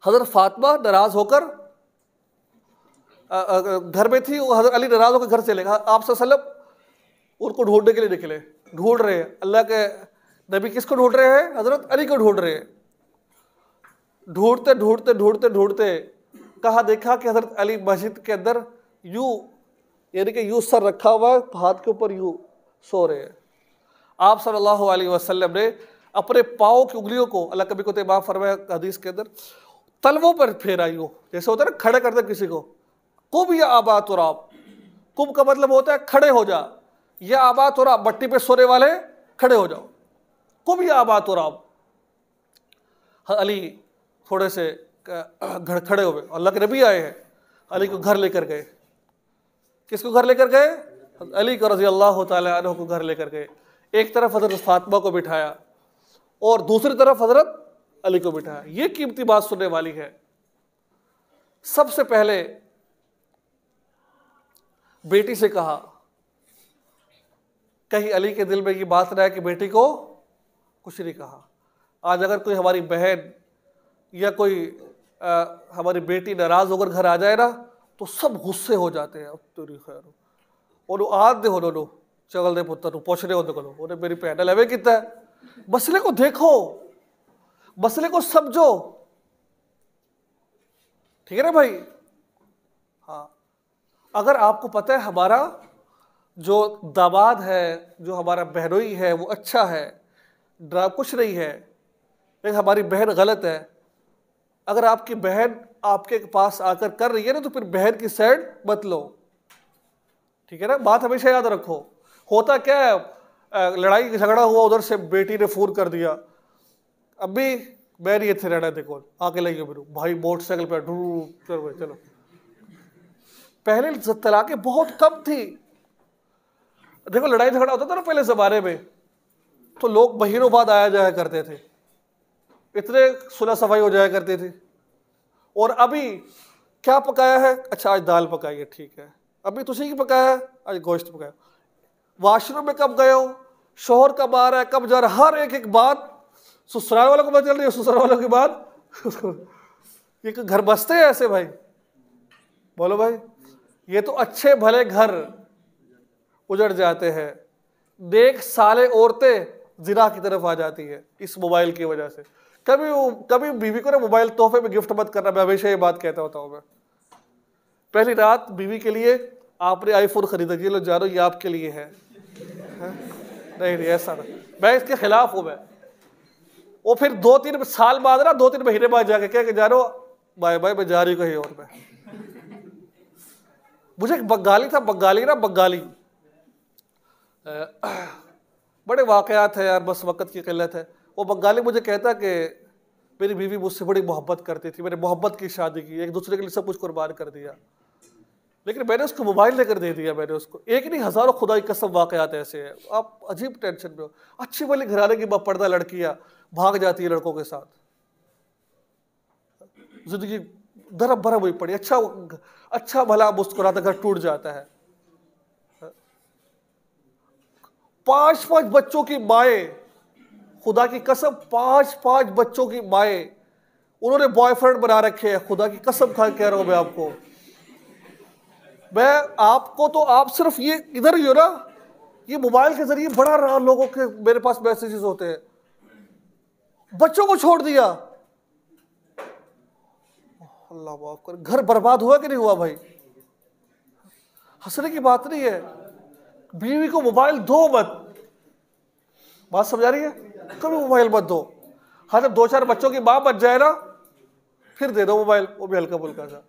हज़रत फातिमा नाराज़ होकर घर में थी, हज़रत अली नाराज़ होकर घर चले गए। आप सल्लल्लाहु अलैहि वसल्लम उनको ढूंढने के लिए निकले, ढूंढ रहे हैं। अल्लाह के नबी किसको ढूंढ रहे हैं? हज़रत अली को ढूंढ रहे हैं। ढूंढते ढूंढते ढूंढते ढूंढते कहा, देखा कि हज़रत अली मस्जिद के अंदर यूं, यानी कि यूं सर रखा हुआ है, हाथ के ऊपर यूं सो रहे हैं। आप सल्लल्लाहु अलैहि वसल्लम ने अपने पाँव की उंगलियों को, अल्लाह कभी को तैबा फरमाया हदीस के अंदर, तलवों पर फेरा यूं, जैसे होता है ना खड़े करते किसी को। कुब या आबा तुराब, कुब का मतलब होता है खड़े हो जा, या आबा तुराब मट्टी पे सोने वाले खड़े हो जाओ, कुब या आबा तुराब। अली थोड़े से खड़े हुए, अल्लाह के नबी आए हैं, अली को घर लेकर गए। किसको घर लेकर गए? अली को रज़ी अल्लाह तआला अन्हु को घर लेकर गए। एक तरफ हज़रत फातिमा को बिठाया और दूसरी तरफ हज़रत अली को बिठाया। ये कीमती बात सुनने वाली है। सबसे पहले बेटी से कहा, कहीं अली के दिल में ये बात ना है कि बेटी को कुछ नहीं कहा। आज अगर कोई हमारी बहन या कोई हमारी बेटी नाराज होकर घर आ जाए ना, तो सब गुस्से हो जाते हैं। तेरी खैर और आज दे हो चगल दे पुत्र पोछने को करो, उन्हें मेरी भैन लवे कितना है। मसले को देखो, मसले को समझो, ठीक है ना भाई। हाँ, अगर आपको पता है हमारा जो दामाद है, जो हमारा बहनोई है, वो अच्छा है, ड्रा कुछ नहीं है, लेकिन हमारी बहन गलत है, अगर आपकी बहन आपके पास आकर कर रही है ना, तो फिर बहन की साइड मत लो, ठीक है ना। बात हमेशा याद रखो। होता क्या है, लड़ाई झगड़ा हुआ, उधर से बेटी ने फोन कर दिया, अभी मैं नहीं इतने रहना, देखो आके लगे मेरे भाई मोटरसाइकिल पर ढूंढ, चलो। पहले तलाकें बहुत कम थी। देखो लड़ाई झगड़ा होता था ना पहले जमाने में, तो लोग महीनों बाद आया जाया करते थे, इतने सुलह सफाई हो जाया करती थी। और अभी क्या पकाया है? अच्छा आज दाल पकाई है, ठीक है। अभी तुझे की पकाया है? आज गोश्त पकाया। वाशरूम में कब गए हो, शोहर कब आ रहा है, कब जा रहा है, हर एक एक बात ससुराल वालों को पता चल रही है, ससुराल वालों की बात ये घर बसते हैं ऐसे भाई, बोलो भाई। ये तो अच्छे भले घर उजड़ जाते हैं। देख साले औरतें जिना की तरफ आ जाती है इस मोबाइल की वजह से। कभी बीवी को ना मोबाइल तोहफे में गिफ्ट मत करना, मैं हमेशा ये बात कहता होता हूँ। मैं पहली रात बीवी के लिए आपने आईफोन खरीदा, ये लो जानो ये आपके लिए है, नहीं ऐसा ना, मैं इसके खिलाफ हूँ मैं। वो फिर 2-3 साल बाद ना, 2-3 महीने बाद जाके क्या कि जानो बाय बाय, मैं जा रही कहीं और। मैं मुझे एक बंगाली था, बंगाली बड़े वाकयात है यार, बस वक्त की किल्लत है। वो बंगाली मुझे कहता कि मेरी बीवी मुझसे बड़ी मोहब्बत करती थी, मैंने मोहब्बत की शादी की, एक दूसरे के लिए सब कुछ कुर्बान कर दिया, लेकिन मैंने उसको मोबाइल लेकर दे दिया। मैंने उसको, एक नहीं हज़ारों खुदा की कसम वाकयात ऐसे हैं। आप अजीब टेंशन में हो। अच्छी वाली घराने की पर्दा लड़कियाँ भाग जाती है लड़कों के साथ, जिंदगी धर्म भरम हुई पड़ी। अच्छा भला मुस्कुराता घर टूट जाता है। 5-5 बच्चों की माएँ, खुदा की कसम 5-5 बच्चों की माएँ, उन्होंने बॉयफ्रेंड बना रखे हैं। खुदा की कसम खा कह रहा हूं मैं आपको तो आप सिर्फ ये इधर ही हो ना, ये मोबाइल के जरिए बड़ा रहा लोगों के मेरे पास मैसेजेस होते हैं, बच्चों को छोड़ दिया। अल्लाह माफ कर, घर बर्बाद हुआ कि नहीं हुआ भाई? हंसने की बात नहीं है। बीवी को मोबाइल दो मत, बात समझ आ रही है? कभी मोबाइल मत दो। हाँ, जब 2-4 बच्चों की माँ बच जाए ना, फिर दे दो मोबाइल, वो भी हल्का फुल्का सा।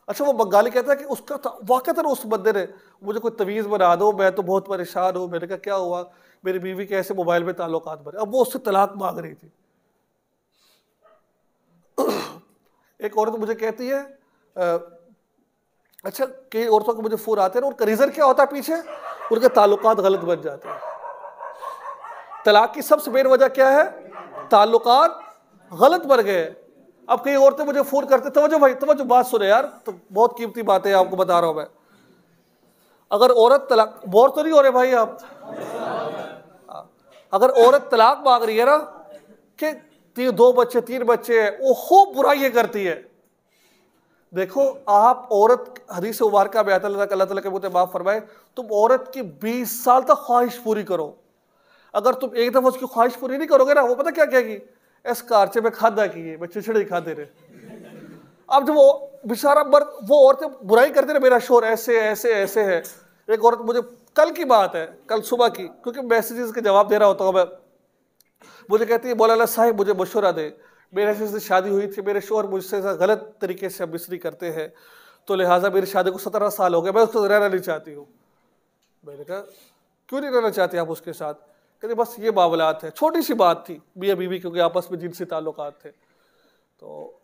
अच्छा, वो बंगाली कहता है कि उसका वाकई उस बंदे ने मुझे कोई तवीज़ बना दो, मैं तो बहुत परेशान हूँ। मैंने कहा क्या हुआ? मेरी बीवी के ऐसे मोबाइल में ताल्लुकात बने। अब वो उससे तलाक मांग रही थी। एक औरत मुझे कहती है, अच्छा कई औरतों को मुझे फोन आते हैं, उनका रीज़न क्या होता है पीछे? उनके ताल्लुकात गलत बन जाते हैं। तलाक की सबसे मेन वजह क्या है? ताल्लुकात गलत बन गए। अब कई औरतें मुझे फोन करते, तवज्जो भाई तवज्जो, बात सुने यार, तो बहुत कीमती बात है आपको बता रहा हूं मैं। अगर औरत तलाक, बोर तो नहीं हो रहे भाई आप? अगर औरत तलाक मांग रही है ना, कि दो बच्चे 3 बच्चे हैं, वो खूब बुराई करती है। देखो आप औरत, हदीस मुबारक में आता है अल्लाह ताला के मुझे माफ फरमाए, तुम औरत की 20 साल तक ख्वाहिश पूरी करो। अगर तुम एक दफा उसकी ख्वाहिश पूरी नहीं करोगे ना, वो पता क्या कहेगी, इस कारचे में खादा की है, मैं चिचड़ी खा दे रहे। अब जब वो बेचारा मर्द, वो औरतें बुराई करते रहे, मेरा शोर ऐसे ऐसे ऐसे है। एक औरत मुझे, कल की बात है, कल सुबह की, क्योंकि मैसेजेस के जवाब दे रहा होता हूँ मैं, मुझे कहती है मौलाना साहिब मुझे मशवरा दे, मेरे से शादी हुई थी, मेरे शोहर मुझसे गलत तरीके से मिसरी करते हैं, तो लिहाजा मेरी शादी को 17 साल हो गए, मैं उसको रहना नहीं चाहती हूँ। मैंने कहा क्यों नहीं रहना चाहती आप उसके साथ? कहते बस ये मामलात है। छोटी सी बात थी, मियाँ बीवी क्योंकि आपस में जिनसी ताल्लुकात थे। तो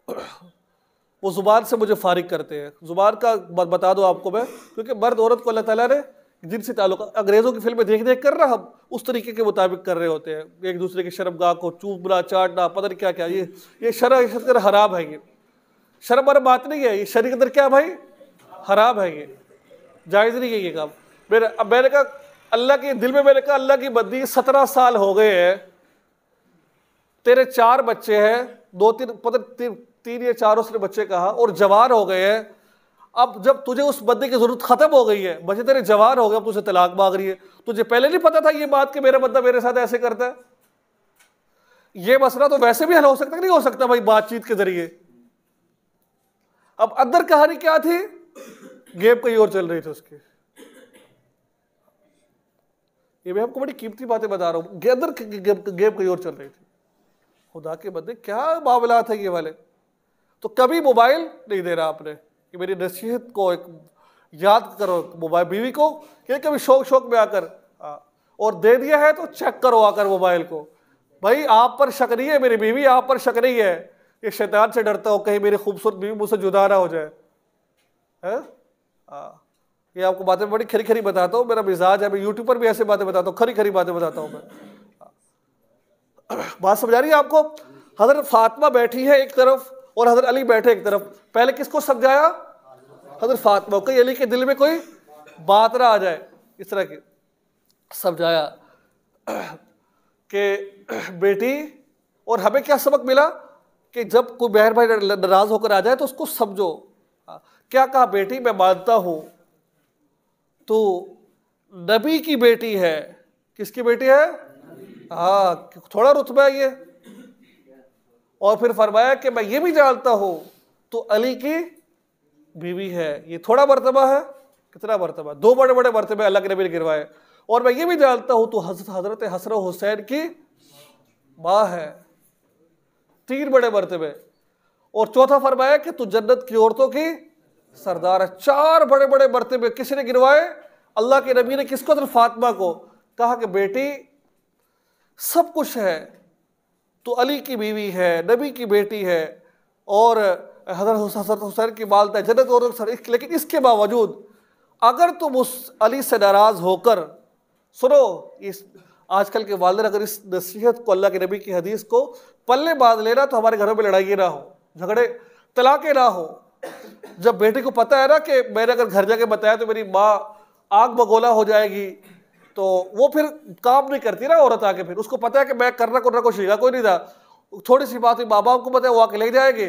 वो ज़ुबान से मुझे फारिग करते हैं। ज़ुबान का बता दो आपको मैं, क्योंकि मर्द औरत को अल्लाह ताला ने जिनसी ताल्लुक, अंग्रेज़ों की फिल्में देख देख कर ना हम उस तरीके के मुताबिक कर रहे होते हैं, एक दूसरे की शर्मगाह को चूमना चाटना, पता नहीं क्या क्या। ये शरअ हराम है, ये शर्म वाली बात नहीं है, ये शरीर के अंदर क्या भाई हराम है, ये जायज़ नहीं है ये काम। मैंने कहा अल्लाह के दिल में, मैंने कहा अल्लाह की बंदी 17 साल हो गए हैं, तेरे 4 बच्चे हैं, 2-3 पता 3 या 4 उसने बच्चे कहा, और जवान हो गए हैं। अब जब तुझे उस बंदे की जरूरत खत्म हो गई है, बच्चे तेरे जवान हो गए, अब तुझे तलाक मांग रही है, तुझे पहले नहीं पता था ये बात कि मेरा बंदा मेरे साथ ऐसे करता है? ये मसला तो वैसे भी हल हो सकता है, नहीं हो सकता भाई बातचीत के जरिए। अब अंदर कहानी क्या थी, गेम कहीं और चल रही थी उसकी। ये मैं आपको बड़ी कीमती बातें बता रहा हूं, अंदर गेम कहीं और चल रही थी। खुदा के बंदे क्या मामला थे ये वाले। तो कभी मोबाइल नहीं देना आपने, कि मेरी नसीहत को एक याद करो मोबाइल बीवी को, कि कभी शौक में आकर और दे दिया है तो चेक करो आकर मोबाइल को। भाई आप पर शक नहीं है, मेरी बीवी आप पर शक नहीं है, ये शैतान से डरता हो कहीं मेरी खूबसूरत बीवी मुझसे जुदा ना हो जाए है? ये आपको बातें बड़ी खरी खरी बताता हूँ, मेरा मिजाज है, मैं यूट्यूब पर भी ऐसे बातें बताता हूँ, खरी खरी बातें बताता हूँ मैं। बात समझ आ रही है आपको? हजरत फातिमा बैठी है एक तरफ और हजरत अली बैठे एक तरफ। पहले किसको समझाया? हजरत फातिमा को, अली के दिल में कोई बात ना आ जाए इस तरह की समझाया कि बेटी। और हमें क्या सबक मिला कि जब कोई बहन भाई नाराज होकर आ जाए तो उसको समझो। क्या कहा? बेटी मैं मानता हूं तो नबी की बेटी है। किसकी बेटी है? हाँ, थोड़ा रुतबा है ये। और फिर फरमाया कि मैं ये भी जानता हूं तो अली की बीवी है। ये थोड़ा मर्तबा है, कितना मर्तबा? 2 बड़े बड़े मर्तबे अल्लाह के नबी ने गिरवाए। और मैं ये भी जानता हूं तो हजरत हसन हुसैन की माँ है। 3 बड़े मर्तबे। और चौथा फरमाया कि तू जन्नत की औरतों की सरदार है। 4 बड़े बड़े मर्तबे किसने गिरवाए? अल्लाह के नबी ने। किसको? तो फातिमा को। कहा कि बेटी सब कुछ है, तो अली की बीवी है, नबी की बेटी है, और हजरत हुसैन की मालता है, जन्नत और। लेकिन इसके बावजूद अगर तुम उस अली से नाराज होकर, सुनो, इस आजकल के वालिद अगर इस नसीहत को, अल्लाह के नबी की हदीस को पल्ले बांध लेना तो हमारे घरों में लड़ाई ना हो, झगड़े तलाके ना हो। जब बेटी को पता है ना कि मैंने अगर घर जाके बताया तो मेरी माँ आग बगोला हो जाएगी, तो वो फिर काम नहीं करती ना औरत आके। फिर उसको पता है कि मैं करना को सीखा कोई नहीं था, थोड़ी सी बात हुई माँ बाप को पता है, वो आके ले जाएंगे।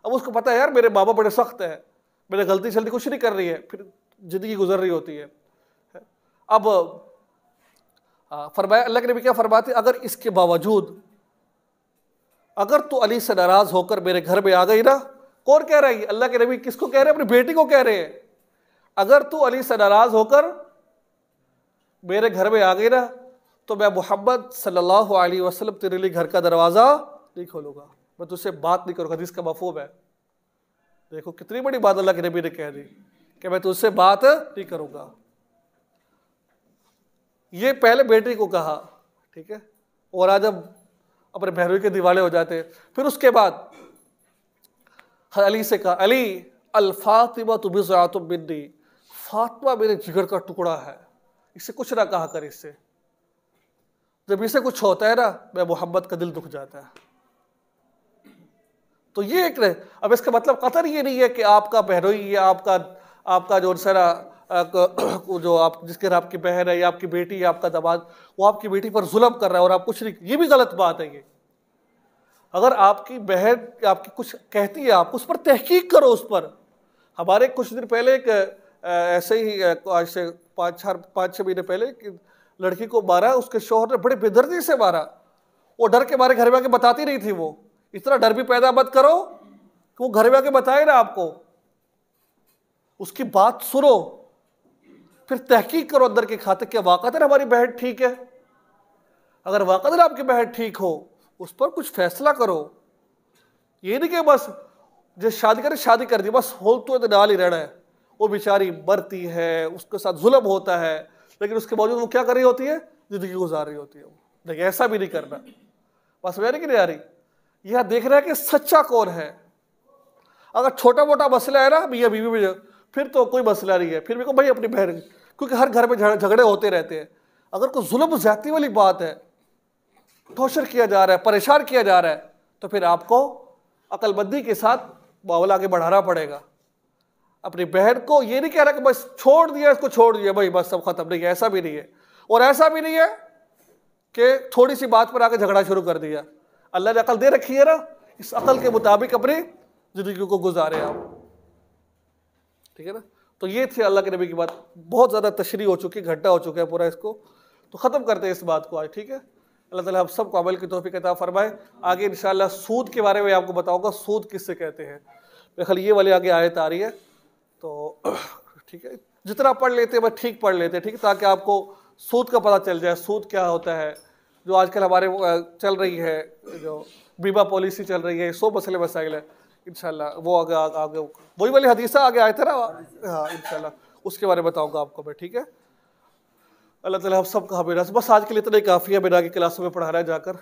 अब उसको पता है यार मेरे माँ बाप बड़े सख्त है, मैंने गलती शलती कुछ नहीं कर रही है, फिर जिंदगी गुजर रही होती है। अब फरमाया, अल्लाह के नबी क्या फरमाते, अगर इसके बावजूद अगर तू अली से नाराज होकर मेरे घर में आ गई ना, कौन कह रहा है? अल्लाह के नबी किसको कह रहे हैं? अपनी बेटी को कह रहे हैं। अगर तू अली से नाराज होकर मेरे घर में आ गई ना, तो मैं मोहम्मद सल्लल्लाहु अलैहि वसल्लम तेरे लिए घर का दरवाजा नहीं खोलूंगा, मैं तुझसे बात नहीं करूंगा। जिसका मफहूम है, देखो कितनी बड़ी बात अल्लाह के नबी ने कह दी कि मैं तुझसे बात नहीं करूंगा। ये पहले बेटी को कहा, ठीक है। और आज हम अपने बहनों के दिवाले हो जाते हैं। फिर उसके बाद अली से कहा, अली अल फातिमा तु बिज़अतुम मिन्नी, फातिमा मेरे जिगर का टुकड़ा है, इससे कुछ ना कहा कर। इससे जब इसे कुछ होता है ना, मैं मोहम्मद का दिल दुख जाता है। तो ये एक, अब इसका मतलब कतई ये नहीं है कि आपका बहनोई या आपका जो सारा जो आप जिसके आपकी बहन है या आपकी बेटी या आपका दामाद, वो आपकी बेटी पर जुल्म कर रहा है और आप कुछ नहीं। ये भी गलत बात है। ये अगर आपकी बहन आपकी कुछ कहती है, आप उस पर तहकीक करो उस पर। हमारे कुछ दिन पहले एक ऐसे ही आज से 5-6 महीने पहले कि लड़की को मारा, उसके शौहर ने बड़े बेदर्दी से मारा। वो डर के मारे घर में आके बताती नहीं थी। वो इतना डर भी पैदा मत करो कि वो घर में आके बताए ना आपको। उसकी बात सुनो, फिर तहकीक करो अंदर के खाते, क्या वाकई हमारी बहन ठीक है। अगर वाकई आपकी बहन ठीक हो, उस पर कुछ फैसला करो। ये नहीं कि बस जो शादी कर दी, बस हो तो नाल ही रहना है। वो बेचारी मरती है, उसके साथ जुल्म होता है, लेकिन उसके बावजूद वो क्या कर रही होती है, जिंदगी गुजार रही होती है। लेकिन ऐसा भी नहीं करना। बस मेरी की नहीं आ रही, यह देख रहा है कि सच्चा कौन है। अगर छोटा मोटा मसला है ना मियां बीवी में, फिर तो कोई मसला नहीं है, फिर भी को भाई अपनी बहन, क्योंकि हर घर में झगड़े होते रहते हैं। अगर कोई जुल्म ज्यादती वाली बात है, टॉर्चर किया जा रहा है, परेशान किया जा रहा है, तो फिर आपको अकलमंदी के साथ मामला आगे बढ़ाना पड़ेगा। अपनी बहन को ये नहीं कह रहा कि बस छोड़ दिया, इसको छोड़ दिया भाई बस सब खत्म, नहीं, ऐसा भी नहीं है। और ऐसा भी नहीं है कि थोड़ी सी बात पर आके झगड़ा शुरू कर दिया। अल्लाह ने अकल दे रखी है ना, इस अकल के मुताबिक अपनी जिंदगी को गुजारे आप, ठीक है ना। तो ये थी अल्लाह के नबी की बात। बहुत ज़्यादा तशरीह हो चुकी, घंटा हो चुका है पूरा, इसको तो ख़त्म करते हैं इस बात को आज, ठीक है। अल्लाह ताला हम सबको अमल की तौफीक अता फरमाए। आगे इंशाअल्लाह सूद के बारे में आपको बताऊंगा, सूद किससे कहते हैं। मेरे ख्याल ये वाली आगे आयत आ रही है, तो ठीक है, जितना पढ़ लेते हैं बस ठीक पढ़ लेते हैं, ठीक है, ताकि आपको सूद का पता चल जाए, सूद क्या होता है। जो आजकल हमारे चल रही है, जो बीमा पॉलिसी चल रही है, 100 मसले मसाइल है, इंशाल्लाह वो आगे वही वाली हदीसा आगे आए थे ना, हाँ इंशाल्लाह उसके बारे में बताऊंगा आपको मैं, ठीक है। अल्लाह ताला हम सब का हमें, बस आज के लिए इतना ही काफ़ी है, मेरा आगे क्लासों में पढ़ाना है जाकर।